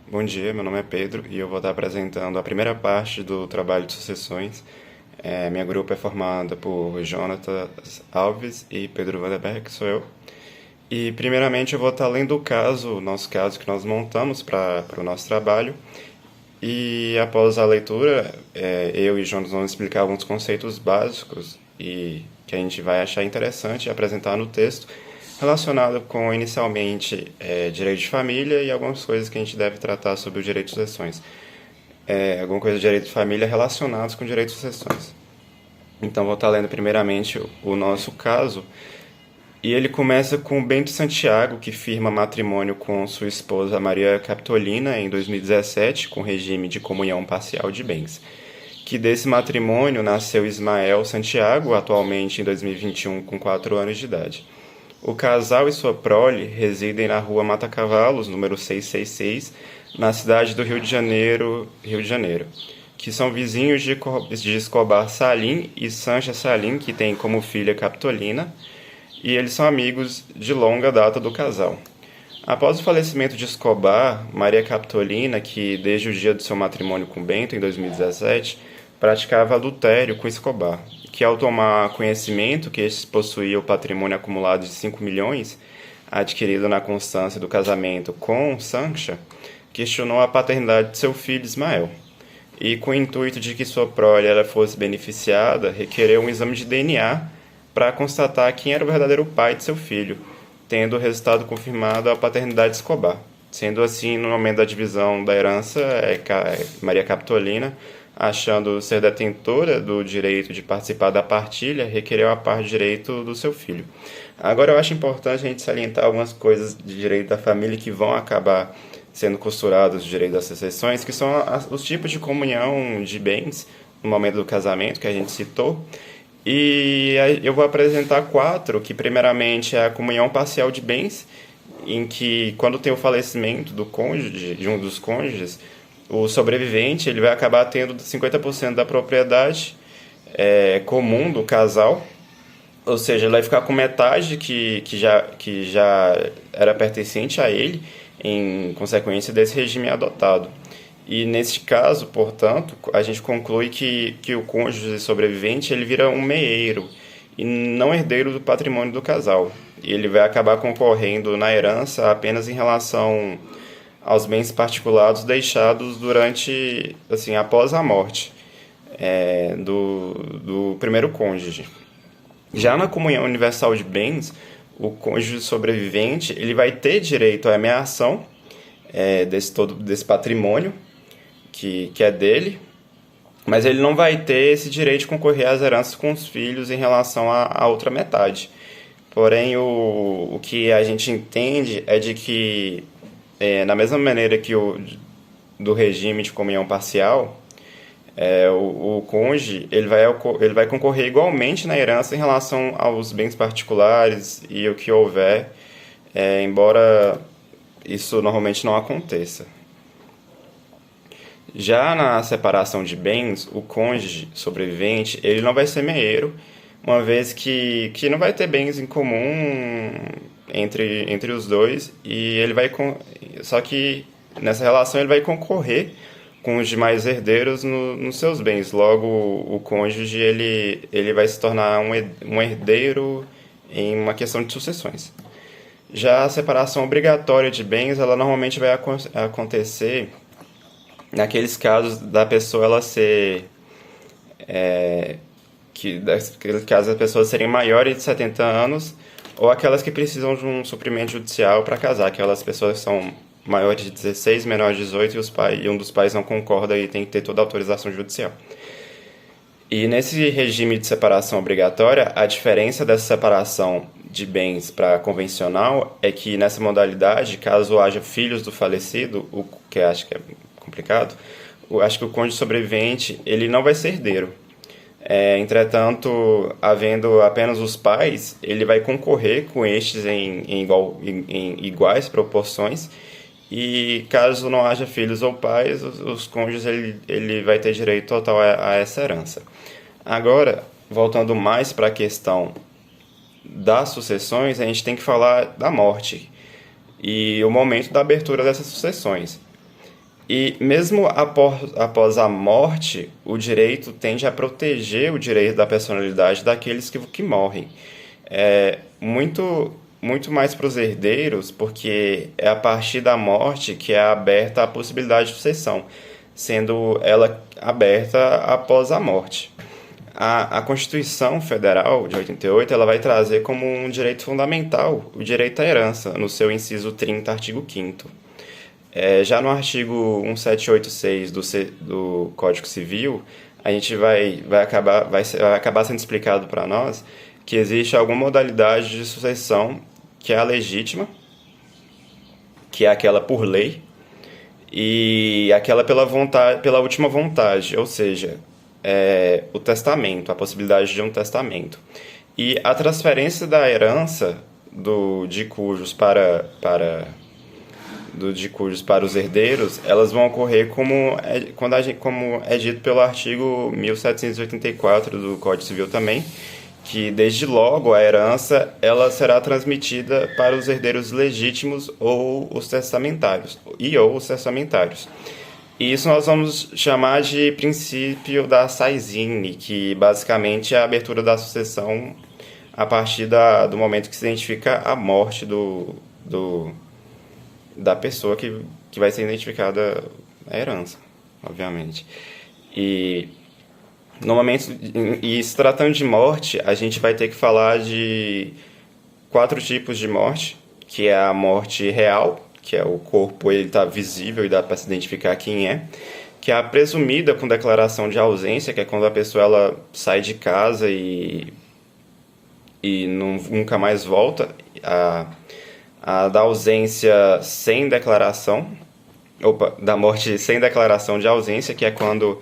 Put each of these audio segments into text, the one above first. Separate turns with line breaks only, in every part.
Bom dia, meu nome é Pedro e eu vou estar apresentando a primeira parte do trabalho de sucessões. Minha grupo é formada por Jonathan Alves e Pedro Vanderberg, que sou eu. E primeiramente eu vou estar lendo o nosso caso que nós montamos para o nosso trabalho. E após a leitura, eu e Jonas vamos explicar alguns conceitos básicos e que a gente vai achar interessante apresentar no texto, relacionado com, inicialmente, direito de família e algumas coisas que a gente deve tratar sobre o direito de sucessões. Alguma coisa de direito de família relacionadas com direito de sucessões. Então, vou estar lendo primeiramente o nosso caso, e ele começa com Bento Santiago, que firma matrimônio com sua esposa Maria Capitolina em 2017, com regime de comunhão parcial de bens. Que desse matrimônio nasceu Ismael Santiago, atualmente em 2021 com 4 anos de idade. O casal e sua prole residem na rua Mata Cavalos, número 666, na cidade do Rio de Janeiro, que são vizinhos de Escobar Salim e Sancha Salim, que tem como filha Capitolina, e eles são amigos de longa data do casal. Após o falecimento de Escobar, Maria Capitolina, que desde o dia do seu matrimônio com Bento, em 2017, praticava adultério com Escobar, que ao tomar conhecimento que este possuía o patrimônio acumulado de 5 milhões, adquirido na constância do casamento com Sancha, questionou a paternidade de seu filho Ismael. E com o intuito de que sua prole fosse beneficiada, requereu um exame de DNA para constatar quem era o verdadeiro pai de seu filho, tendo o resultado confirmado a paternidade de Escobar. Sendo assim, no momento da divisão da herança, Maria Capitolina, achando ser detentora do direito de participar da partilha, requereu a parte de direito do seu filho. Agora, eu acho importante a gente salientar algumas coisas de direito da família que vão acabar sendo costuradas do direito das sucessões, que são os tipos de comunhão de bens no momento do casamento, que a gente citou. E eu vou apresentar 4, que primeiramente é a comunhão parcial de bens, em que quando tem o falecimento do cônjuge, de um dos cônjuges, o sobrevivente ele vai acabar tendo 50% da propriedade comum do casal, ou seja, ele vai ficar com metade que já era pertencente a ele, em consequência desse regime adotado. E nesse caso, portanto, a gente conclui que o cônjuge sobrevivente ele vira um meeiro e não herdeiro do patrimônio do casal. E ele vai acabar concorrendo na herança apenas em relação aos bens particulares deixados durante, assim, após a morte do primeiro cônjuge. Já na comunhão universal de bens, o cônjuge sobrevivente ele vai ter direito à ameação desse patrimônio que é dele, mas ele não vai ter esse direito de concorrer às heranças com os filhos em relação à outra metade. Porém, o que a gente entende é de que, na mesma maneira que do regime de comunhão parcial, o cônjuge ele vai concorrer igualmente na herança em relação aos bens particulares e o que houver, embora isso normalmente não aconteça. Já na separação de bens, o cônjuge sobrevivente ele não vai ser meeiro, uma vez que não vai ter bens em comum entre os dois, e só que nessa relação ele vai concorrer com os demais herdeiros nos seus bens. Logo, o cônjuge ele vai se tornar um herdeiro em uma questão de sucessões. Já a separação obrigatória de bens, ela normalmente vai acontecer naqueles casos da pessoa ela ser naqueles casos as pessoas serem maiores de 70 anos, ou aquelas que precisam de um suprimento judicial para casar, aquelas pessoas que são maiores de 16, menores de 18 e um dos pais não concorda e tem que ter toda a autorização judicial. E nesse regime de separação obrigatória, a diferença dessa separação de bens para convencional é que nessa modalidade, caso haja filhos do falecido, o que eu acho que é complicado, eu acho que o cônjuge sobrevivente ele não vai ser herdeiro. Entretanto, havendo apenas os pais, ele vai concorrer com estes em iguais proporções, e caso não haja filhos ou pais, os cônjuges ele vai ter direito total a essa herança. Agora, voltando mais para a questão das sucessões, a gente tem que falar da morte e o momento da abertura dessas sucessões. E mesmo após a morte, o direito tende a proteger o direito da personalidade daqueles que morrem. É muito mais para os herdeiros, porque é a partir da morte que é aberta a possibilidade de sucessão, sendo ela aberta após a morte. A Constituição Federal de 88 ela vai trazer como um direito fundamental o direito à herança, no seu inciso 30, artigo 5º. Já no artigo 1786 do Código Civil, a gente vai acabar sendo explicado para nós que existe alguma modalidade de sucessão que é a legítima, que é aquela por lei, e aquela pela última vontade, ou seja, o testamento, a possibilidade de um testamento. E a transferência da herança de cujos para os herdeiros, elas vão ocorrer como é dito pelo artigo 1784 do Código Civil também, que desde logo a herança ela será transmitida para os herdeiros legítimos ou os testamentários. E isso nós vamos chamar de princípio da Saizine, que basicamente é a abertura da sucessão a partir do momento que se identifica a morte da pessoa que vai ser identificada a herança, obviamente. E se tratando de morte, a gente vai ter que falar de 4 tipos de morte, que é a morte real, que é o corpo ele está visível e dá para se identificar quem é, que é a presumida com declaração de ausência, que é quando a pessoa ela sai de casa e nunca mais volta, a da ausência sem declaração, da morte sem declaração de ausência, que é quando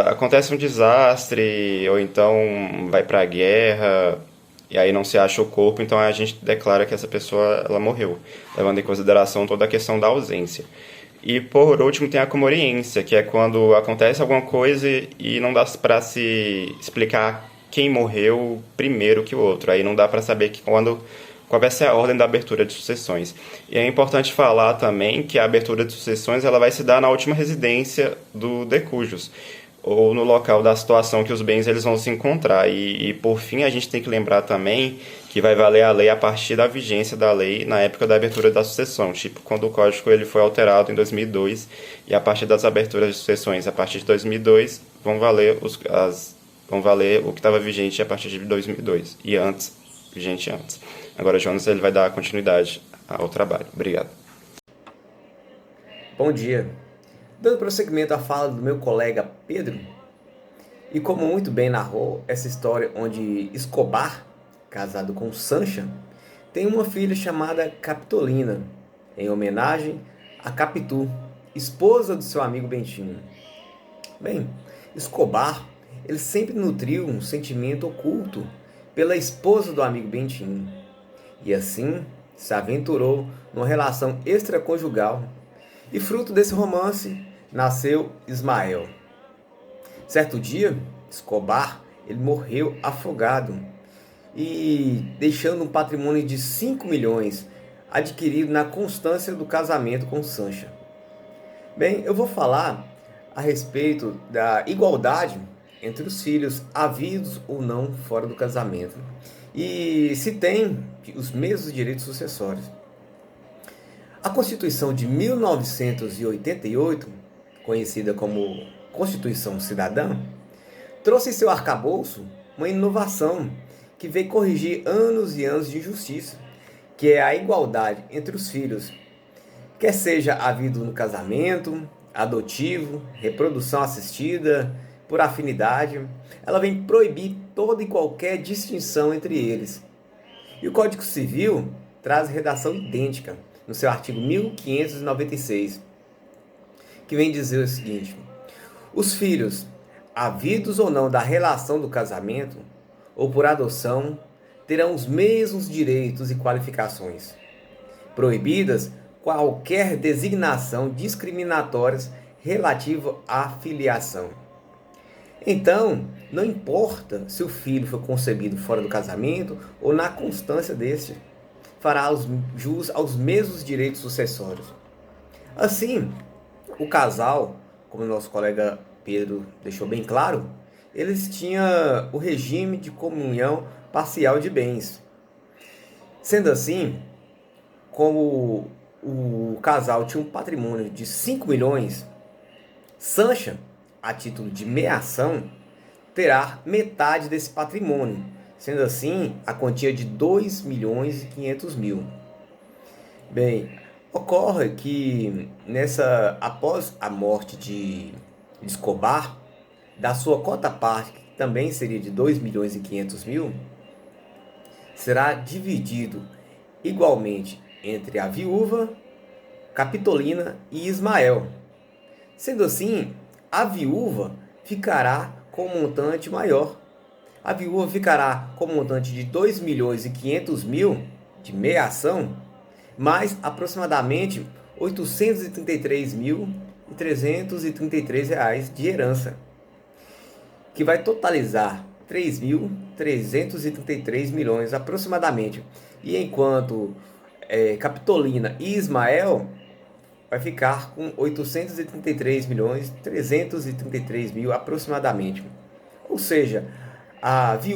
acontece um desastre, ou então vai para a guerra, e aí não se acha o corpo, então a gente declara que essa pessoa ela morreu, levando em consideração toda a questão da ausência. E por último tem a comoriência, que é quando acontece alguma coisa e não dá para se explicar quem morreu primeiro que o outro, aí não dá para saber qual vai ser a ordem da abertura de sucessões. E é importante falar também que a abertura de sucessões ela vai se dar na última residência do decujus, ou no local da situação que os bens eles vão se encontrar. E por fim, a gente tem que lembrar também que vai valer a lei a partir da vigência da lei na época da abertura da sucessão, tipo quando o código ele foi alterado em 2002, e a partir das aberturas de sucessões a partir de 2002 vão valer o que estava vigente a partir de 2002 e antes, vigente antes. Agora o Jonas ele vai dar continuidade ao trabalho. Obrigado.
Bom dia. Dando prosseguimento à fala do meu colega Pedro, e como muito bem narrou essa história onde Escobar, casado com Sancha, tem uma filha chamada Capitolina, em homenagem a Capitu, esposa do seu amigo Bentinho. Bem, Escobar, ele sempre nutriu um sentimento oculto pela esposa do amigo Bentinho, e assim se aventurou numa relação extraconjugal, e fruto desse romance nasceu Ismael. Certo dia, Escobar ele morreu afogado e deixando um patrimônio de 5 milhões adquirido na constância do casamento com Sancha. Bem, eu vou falar a respeito da igualdade entre os filhos havidos ou não fora do casamento e se tem os mesmos direitos sucessórios. A Constituição de 1988, conhecida como Constituição Cidadã, trouxe em seu arcabouço uma inovação que veio corrigir anos e anos de injustiça, que é a igualdade entre os filhos, quer seja havido no casamento, adotivo, reprodução assistida, por afinidade. Ela vem proibir toda e qualquer distinção entre eles. E o Código Civil traz redação idêntica, no seu artigo 1596, que vem dizer o seguinte: os filhos, havidos ou não da relação do casamento, ou por adoção, terão os mesmos direitos e qualificações. Proibidas qualquer designação discriminatória relativa à filiação. Então, não importa se o filho foi concebido fora do casamento ou na constância deste, fará jus aos mesmos direitos sucessórios. Assim, O casal, como o nosso colega Pedro deixou bem claro, eles tinham o regime de comunhão parcial de bens. Sendo assim, como o casal tinha um patrimônio de 5 milhões, Sancha, a título de meação, terá metade desse patrimônio, sendo assim a quantia de 2 milhões e 500 mil. Bem, ocorre que após a morte de Escobar, da sua cota parte, que também seria de 2 milhões e 500 mil, será dividido igualmente entre a viúva, Capitolina e Ismael. Sendo assim, a viúva ficará com um montante maior. A viúva ficará com um montante de 2 milhões e 500 mil de meação, mais aproximadamente 833.333 reais de herança, que vai totalizar 3.333 milhões aproximadamente. E enquanto Capitolina e Ismael vai ficar com 833.333 mil aproximadamente. Ou seja, a viúva